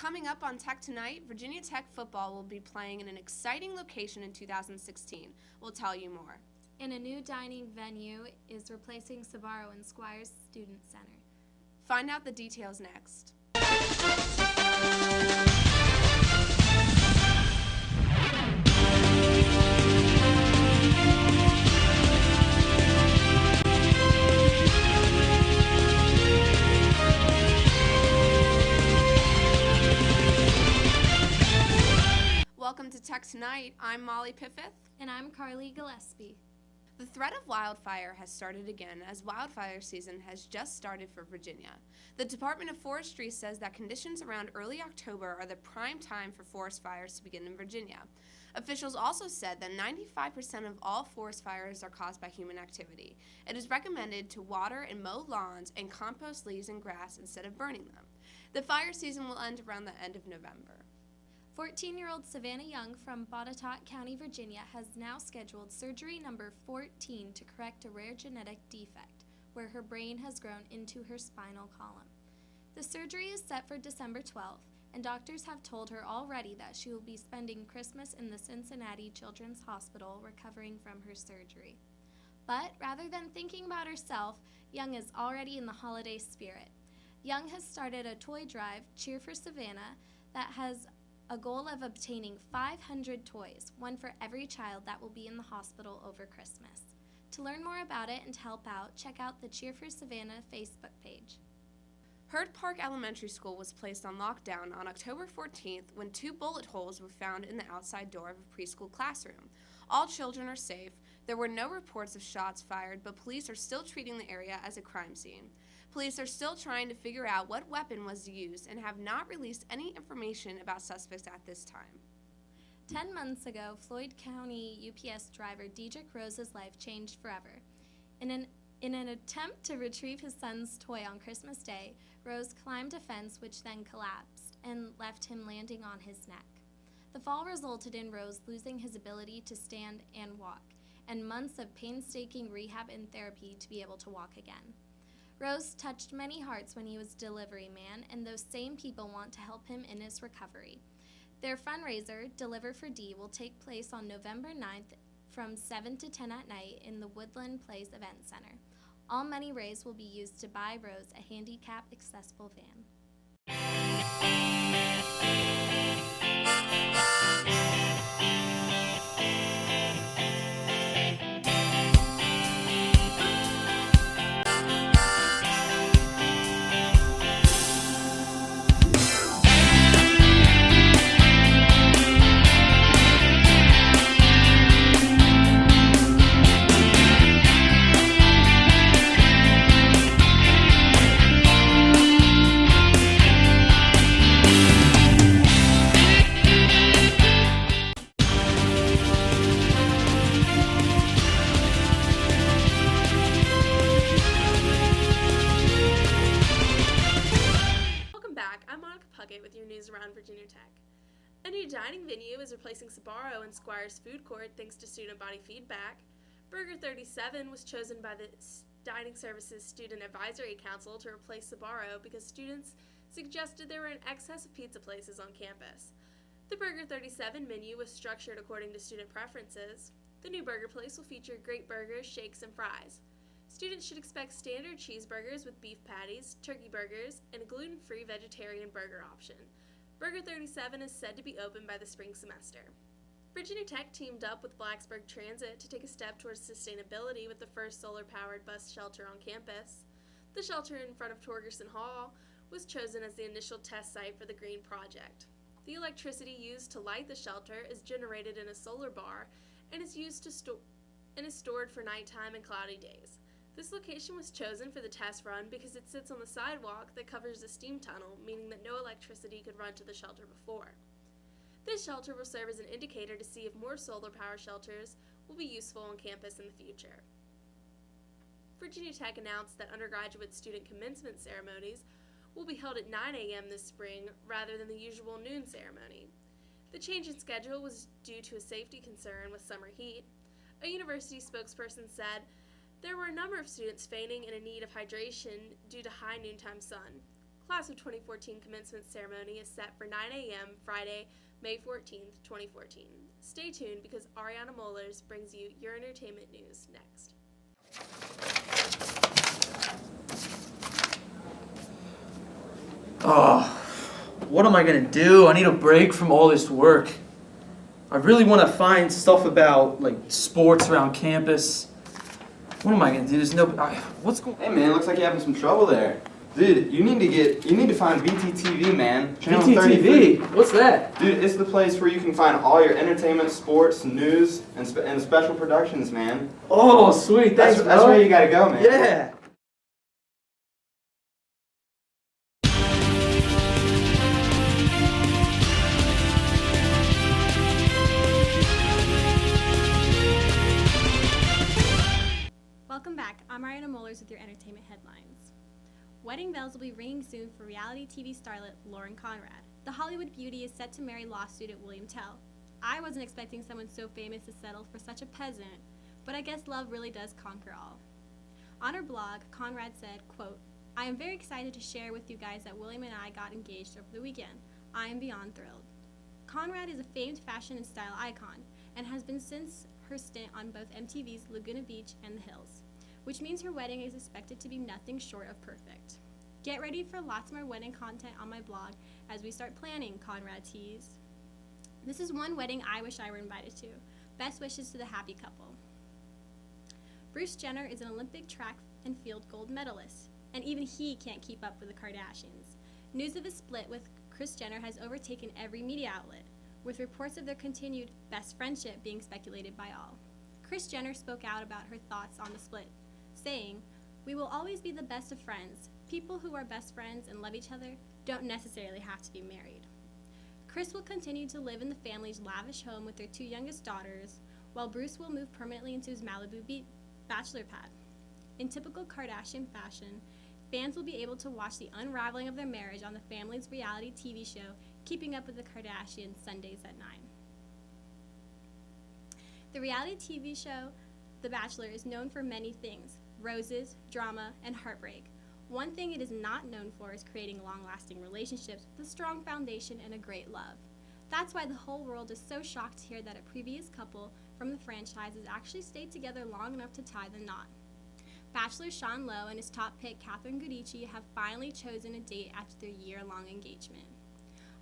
Coming up on Tech Tonight, Virginia Tech football will be playing in an exciting location in 2016. We'll tell you more. And a new dining venue is replacing Sbarro and Squires Student Center. Find out the details next. Welcome to Tech Tonight. I'm Molly Piffith. And I'm Carly Gillespie. The threat of wildfire has started again as wildfire season has just started for Virginia. The Department of Forestry says that conditions around early October are the prime time for forest fires to begin in Virginia. Officials also said that 95% of all forest fires are caused by human activity. It is recommended to water and mow lawns and compost leaves and grass instead of burning them. The fire season will end around the end of November. 14-year-old Savannah Young from Botetourt County, Virginia, has now scheduled surgery number 14 to correct a rare genetic defect where her brain has grown into her spinal column. The surgery is set for December 12th, and doctors have told her already that she will be spending Christmas in the Cincinnati Children's Hospital recovering from her surgery. But rather than thinking about herself, Young is already in the holiday spirit. Young has started a toy drive, Cheer for Savannah, that has a goal of obtaining 500 toys, one for every child that will be in the hospital over Christmas. To learn more about it and to help out, check out the Cheer for Savannah Facebook page. Herd Park Elementary School was placed on lockdown on October 14th when 2 bullet holes were found in the outside door of a preschool classroom. All children are safe. There were no reports of shots fired, but police are still treating the area as a crime scene. Police are still trying to figure out what weapon was used and have not released any information about suspects at this time. 10 months ago, Floyd County UPS driver Dedrick Rose's life changed forever. In an attempt to retrieve his son's toy on Christmas Day, Rose climbed a fence which then collapsed and left him landing on his neck. The fall resulted in Rose losing his ability to stand and walk, and months of painstaking rehab and therapy to be able to walk again. Rose touched many hearts when he was delivery man, and those same people want to help him in his recovery. Their fundraiser, Deliver for D, will take place on November 9th from 7 to 10 at night in the Woodland Place Event Center. All money raised will be used to buy Rose a handicap-accessible van. With your news around Virginia Tech. A new dining venue is replacing Sbarro and Squires Food Court thanks to student body feedback. Burger 37 was chosen by the Dining Services Student Advisory Council to replace Sbarro because students suggested there were an excess of pizza places on campus. The Burger 37 menu was structured according to student preferences. The new burger place will feature great burgers, shakes, and fries. Students should expect standard cheeseburgers with beef patties, turkey burgers, and a gluten-free vegetarian burger option. Burger 37 is said to be open by the spring semester. Virginia Tech teamed up with Blacksburg Transit to take a step towards sustainability with the first solar-powered bus shelter on campus. The shelter in front of Torgerson Hall was chosen as the initial test site for the Green Project. The electricity used to light the shelter is generated in a solar bar and is stored for nighttime and cloudy days. This location was chosen for the test run because it sits on the sidewalk that covers a steam tunnel, meaning that no electricity could run to the shelter before. This shelter will serve as an indicator to see if more solar power shelters will be useful on campus in the future. Virginia Tech announced that undergraduate student commencement ceremonies will be held at 9 a.m. this spring rather than the usual noon ceremony. The change in schedule was due to a safety concern with summer heat. A university spokesperson said, "There were a number of students fainting and in need of hydration due to high noontime sun. Class of 2014 commencement ceremony is set for 9 a.m. Friday, May 14th, 2014. Stay tuned because Ariana Mollers brings you your entertainment news next. Oh, what am I gonna do? I need a break from all this work. I really want to find stuff about like sports around campus. What am I gonna do? There's no. What's going? Hey man, looks like you're having some trouble there. Dude, you need to find VTTV, man. Channel 33. VTTV? What's that? Dude, it's the place where you can find all your entertainment, sports, news, and special productions, man. Oh, sweet. Thanks, That's bro. where you gotta go, man. Yeah. Welcome back. I'm Ariana Mollers with your entertainment headlines. Wedding bells will be ringing soon for reality TV starlet Lauren Conrad. The Hollywood beauty is set to marry law student William Tell. I wasn't expecting someone so famous to settle for such a peasant, but I guess love really does conquer all. On her blog, Conrad said, quote, "I am very excited to share with you guys that William and I got engaged over the weekend. I am beyond thrilled." Conrad is a famed fashion and style icon and has been since her stint on both MTV's Laguna Beach and The Hills, which means her wedding is expected to be nothing short of perfect. Get ready for lots more wedding content on my blog as we start planning, Conrad teased. This is one wedding I wish I were invited to. Best wishes to the happy couple. Bruce Jenner is an Olympic track and field gold medalist, and even he can't keep up with the Kardashians. News of a split with Kris Jenner has overtaken every media outlet, with reports of their continued best friendship being speculated by all. Kris Jenner spoke out about her thoughts on the split, saying, "We will always be the best of friends. People who are best friends and love each other don't necessarily have to be married." Kris will continue to live in the family's lavish home with their two youngest daughters, while Bruce will move permanently into his Malibu bachelor pad. In typical Kardashian fashion, fans will be able to watch the unraveling of their marriage on the family's reality TV show, Keeping Up with the Kardashians, Sundays at 9. The reality TV show, The Bachelor, is known for many things: roses, drama, and heartbreak. One thing it is not known for is creating long-lasting relationships with a strong foundation and a great love. That's why the whole world is so shocked to hear that a previous couple from the franchises actually stayed together long enough to tie the knot. Bachelor Sean Lowe and his top pick Catherine Giudice have finally chosen a date after their year-long engagement.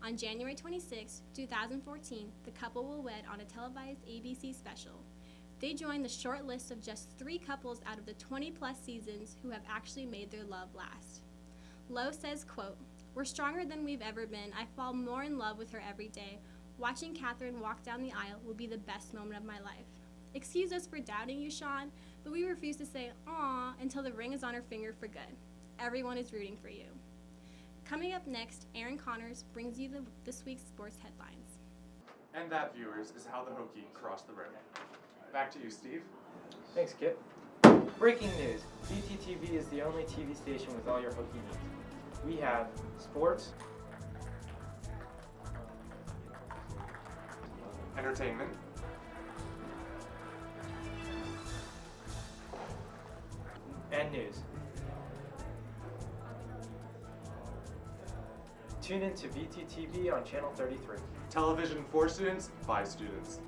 On January 26, 2014, the couple will wed on a televised ABC special. They join the short list of just 3 couples out of the 20-plus seasons who have actually made their love last. Lowe says, quote, "We're stronger than we've ever been. I fall more in love with her every day. Watching Catherine walk down the aisle will be the best moment of my life. Excuse us for doubting you, Sean, but we refuse to say aw until the ring is on her finger for good. Everyone is rooting for you." Coming up next, Aaron Connors brings you this week's sports headlines. And that, viewers, is how the Hokie crossed the river. Back to you, Steve. Thanks, Kip. Breaking news. VTTV is the only TV station with all your Hokie news. We have sports, Entertainment, and news. Tune in to VTTV on Channel 33. television for students, by students.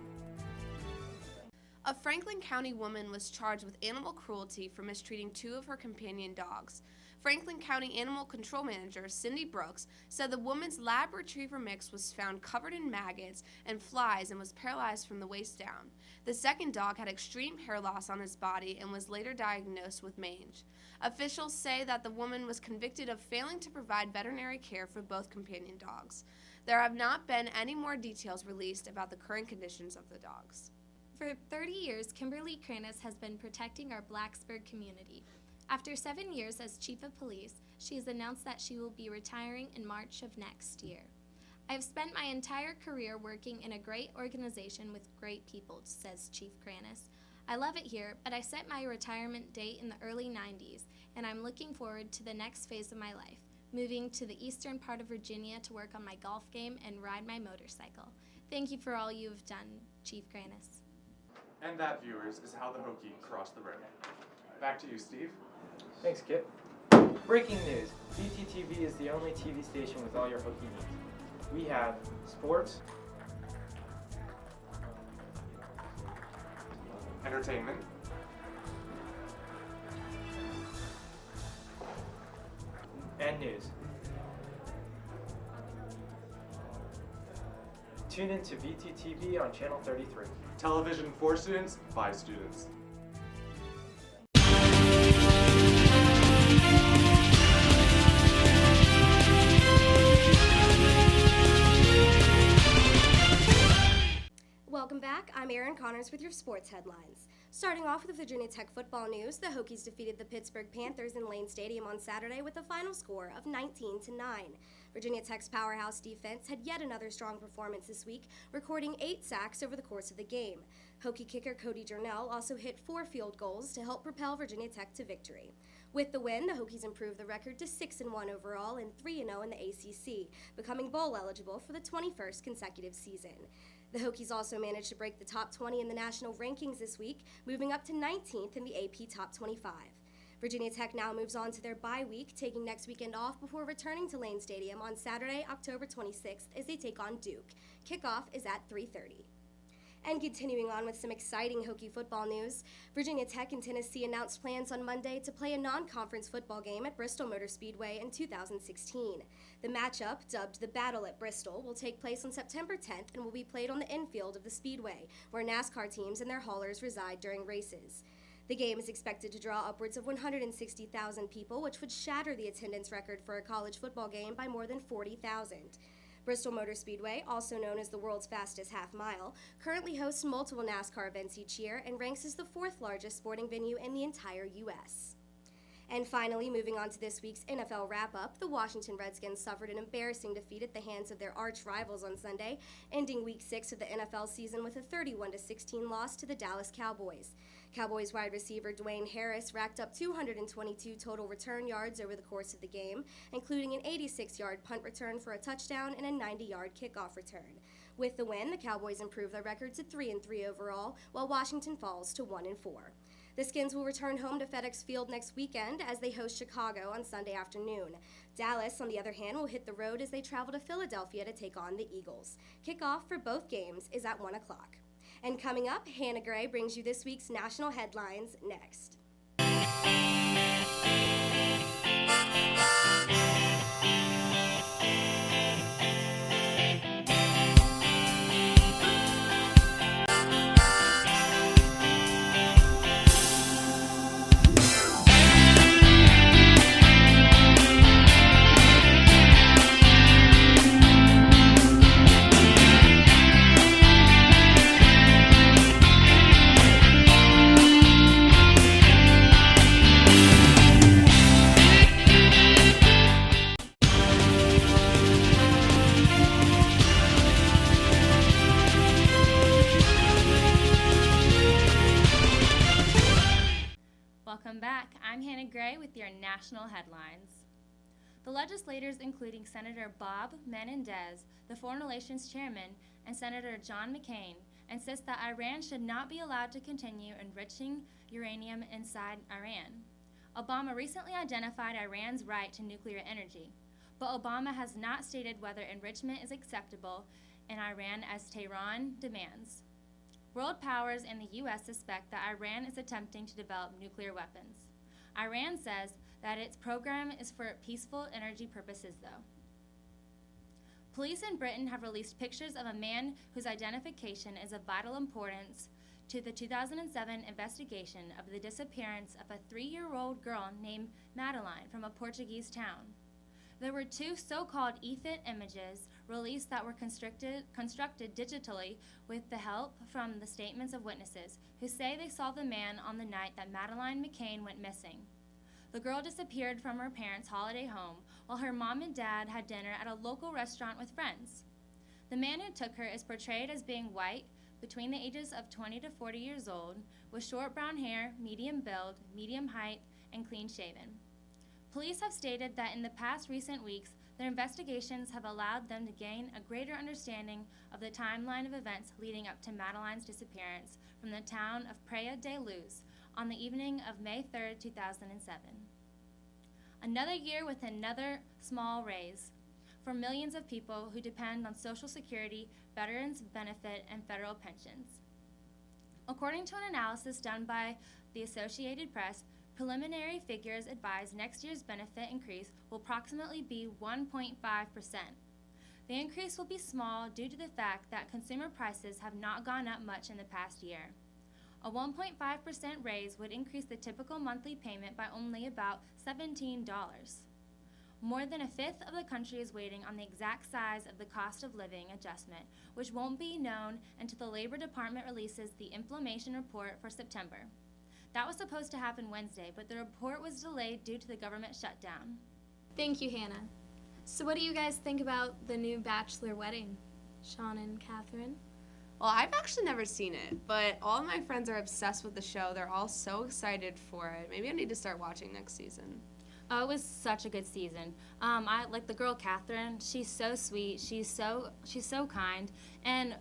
A Franklin County woman was charged with animal cruelty for mistreating 2 of her companion dogs. Franklin County Animal Control Manager Cindy Brooks said the woman's lab retriever mix was found covered in maggots and flies and was paralyzed from the waist down. The second dog had extreme hair loss on his body and was later diagnosed with mange. Officials say that the woman was convicted of failing to provide veterinary care for both companion dogs. There have not been any more details released about the current conditions of the dogs. For 30 years, Kimberly Kranis has been protecting our Blacksburg community. After 7 years as chief of police, she has announced that she will be retiring in March of next year. I have spent my entire career working in a great organization with great people, says Chief Kranis. I love it here, but I set my retirement date in the early 90s, and I'm looking forward to the next phase of my life, moving to the eastern part of Virginia to work on my golf game and ride my motorcycle. Thank you for all you have done, Chief Kranis. And that, viewers, is how the Hokie crossed the river. Back to you, Steve. Thanks, Kip. Breaking news. BTTV is the only TV station with all your Hokie needs. We have sports, Entertainment. and news. Tune in to VTTV on Channel 33. Television for students, by students. Welcome back. I'm Erin Connors with your sports headlines. Starting off with Virginia Tech football news, the Hokies defeated the Pittsburgh Panthers in Lane Stadium on Saturday with a final score of 19-9. Virginia Tech's powerhouse defense had yet another strong performance this week, recording 8 sacks over the course of the game. Hokie kicker Cody Journell also hit 4 field goals to help propel Virginia Tech to victory. With the win, the Hokies improved the record to 6-1 overall and 3-0 in the ACC, becoming bowl eligible for the 21st consecutive season. The Hokies also managed to break the top 20 in the national rankings this week, moving up to 19th in the AP Top 25. Virginia Tech now moves on to their bye week, taking next weekend off before returning to Lane Stadium on Saturday, October 26th, as they take on Duke. Kickoff is at 3:30. And continuing on with some exciting Hokie football news, Virginia Tech and Tennessee announced plans on Monday to play a non-conference football game at Bristol Motor Speedway in 2016. The matchup, dubbed the Battle at Bristol, will take place on September 10th and will be played on the infield of the Speedway, where NASCAR teams and their haulers reside during races. The game is expected to draw upwards of 160,000 people, which would shatter the attendance record for a college football game by more than 40,000. Bristol Motor Speedway, also known as the world's fastest half mile, currently hosts multiple NASCAR events each year and ranks as the 4th largest sporting venue in the entire U.S. And finally, moving on to this week's NFL wrap-up, the Washington Redskins suffered an embarrassing defeat at the hands of their arch-rivals on Sunday, ending Week 6 of the NFL season with a 31-16 loss to the Dallas Cowboys. Cowboys wide receiver Dwayne Harris racked up 222 total return yards over the course of the game, including an 86-yard punt return for a touchdown and a 90-yard kickoff return. With the win, the Cowboys improved their record to 3-3 overall, while Washington falls to 1-4. The Skins will return home to FedEx Field next weekend as they host Chicago on Sunday afternoon. Dallas, on the other hand, will hit the road as they travel to Philadelphia to take on the Eagles. Kickoff for both games is at 1 o'clock. And coming up, Hannah Gray brings you this week's national headlines next. Welcome back. I'm Hannah Gray with your national headlines. The legislators, including Senator Bob Menendez, the Foreign Relations Chairman, and Senator John McCain, insist that Iran should not be allowed to continue enriching uranium inside Iran. Obama recently identified Iran's right to nuclear energy, but Obama has not stated whether enrichment is acceptable in Iran as Tehran demands. World powers and the U.S. suspect that Iran is attempting to develop nuclear weapons. Iran says that its program is for peaceful energy purposes, though. Police in Britain have released pictures of a man whose identification is of vital importance to the 2007 investigation of the disappearance of a 3-year-old girl named Madeline from a Portuguese town. There were 2 so-called EFIT images released that were constructed digitally with the help from the statements of witnesses who say they saw the man on the night that Madeline McCain went missing. The girl disappeared from her parents' holiday home while her mom and dad had dinner at a local restaurant with friends. The man who took her is portrayed as being white, between the ages of 20 to 40 years old, with short brown hair, medium build, medium height, and clean-shaven. Police have stated that in the past recent weeks, their investigations have allowed them to gain a greater understanding of the timeline of events leading up to Madeline's disappearance from the town of Praia de Luz on the evening of May 3, 2007. Another year with another small raise for millions of people who depend on Social Security, veterans benefit, and federal pensions. According to an analysis done by the Associated Press, preliminary figures advise next year's benefit increase will approximately be 1.5%. The increase will be small due to the fact that consumer prices have not gone up much in the past year. A 1.5% raise would increase the typical monthly payment by only about $17. More than a fifth of the country is waiting on the exact size of the cost of living adjustment, which won't be known until the Labor Department releases the inflation report for September. That was supposed to happen Wednesday, but the report was delayed due to the government shutdown. Thank you, Hannah. So what do you guys think about the new Bachelor wedding, Sean and Catherine? Well, I've actually never seen it, but all of my friends are obsessed with the show. They're all so excited for it. Maybe I need to start watching next season. Oh, it was such a good season. I like the girl Catherine. She's so sweet. She's so kind. And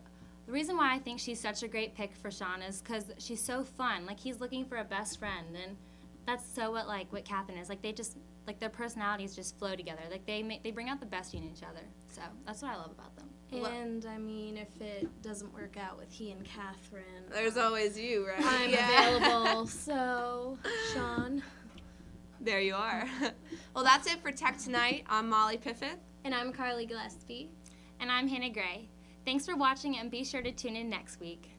the reason why I think she's such a great pick for Sean is because she's so fun. Like, he's looking for a best friend, and that's so what Catherine is. Like, they just their personalities just flow together. Like, they bring out the best in each other. So that's what I love about them. And I mean, if it doesn't work out with he and Catherine, There's always you, right? I'm available. So, Sean. There you are. Well, that's it for Tech Tonight. I'm Molly Piffett. And I'm Carly Gillespie. And I'm Hannah Gray. Thanks for watching, and be sure to tune in next week.